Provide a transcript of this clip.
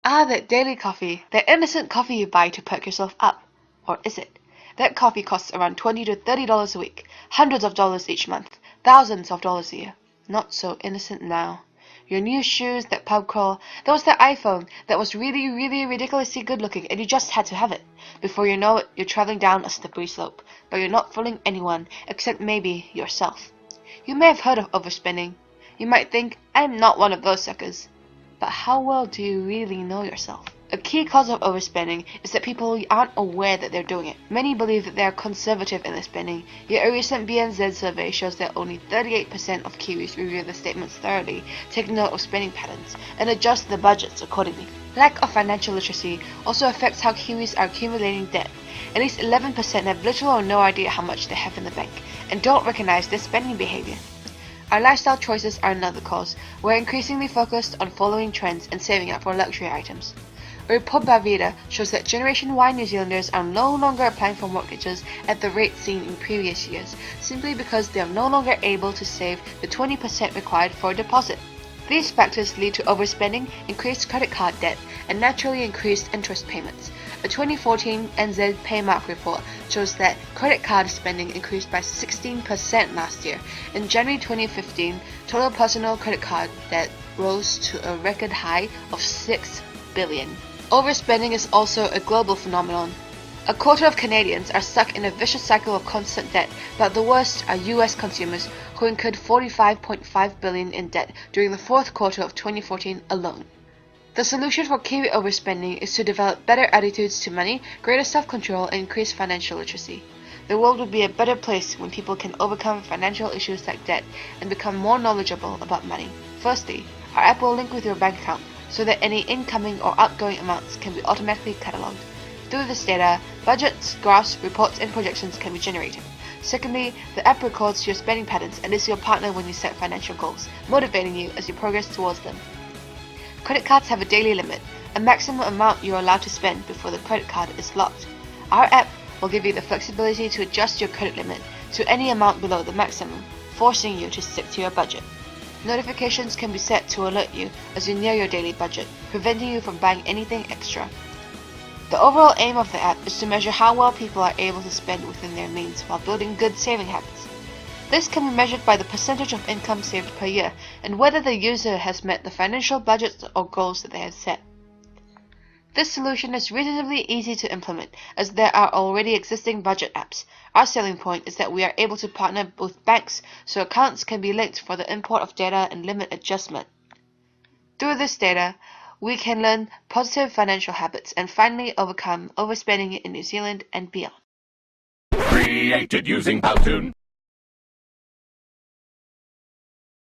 Ah, that daily coffee, that innocent coffee you buy to perk yourself up. Or is it? That coffee costs around $20 to $30 a week, hundreds of dollars each month, thousands of dollars a year. Not so innocent now. Your new shoes, that pub crawl, that was that iPhone that was really, really ridiculously good looking and you just had to have it. Before you know it, you're traveling down a slippery slope, but you're not fooling anyone except maybe yourself. You may have heard of overspending. You might think, I'm not one of those suckers. But how well do you really know yourself? A key cause of overspending is that people aren't aware that they're doing it. Many believe that they are conservative in their spending, yet a recent BNZ survey shows that only 38% of Kiwis review the statements thoroughly, take note of spending patterns, and adjust their budgets accordingly. Lack of financial literacy also affects how Kiwis are accumulating debt. At least 11% have little or no idea how much they have in the bank, and don't recognize their spending behavior. Our lifestyle choices are another cause. We're increasingly focused on following trends and saving up for luxury items. A report by Veda shows that Generation Y New Zealanders are no longer applying for mortgages at the rate seen in previous years, simply because they are no longer able to save the 20% required for a deposit. These factors lead to overspending, increased credit card debt, and naturally increased interest payments. A 2014 NZ Paymark report shows that credit card spending increased by 16% last year. In January 2015, total personal credit card debt rose to a record high of $6 billion. Overspending is also a global phenomenon. A quarter of Canadians are stuck in a vicious cycle of constant debt, but the worst are US consumers who incurred $45.5 billion in debt during the fourth quarter of 2014 alone. The solution for Kiwi overspending is to develop better attitudes to money, greater self-control, and increased financial literacy. The world would be a better place when people can overcome financial issues like debt and become more knowledgeable about money. Firstly, our app will link with your bank account so that any incoming or outgoing amounts can be automatically catalogued. Through this data, budgets, graphs, reports, and projections can be generated. Secondly, the app records your spending patterns and is your partner when you set financial goals, motivating you as you progress towards them. Credit cards have a daily limit, a maximum amount you are allowed to spend before the credit card is locked. Our app will give you the flexibility to adjust your credit limit to any amount below the maximum, forcing you to stick to your budget. Notifications can be set to alert you as you near your daily budget, preventing you from buying anything extra. The overall aim of the app is to measure how well people are able to spend within their means while building good saving habits. This can be measured by the percentage of income saved per year and whether the user has met the financial budgets or goals that they have set. This solution is reasonably easy to implement as there are already existing budget apps. Our selling point is that we are able to partner with banks so accounts can be linked for the import of data and limit adjustment. Through this data, we can learn positive financial habits and finally overcome overspending in New Zealand and beyond. Created using Powtoon.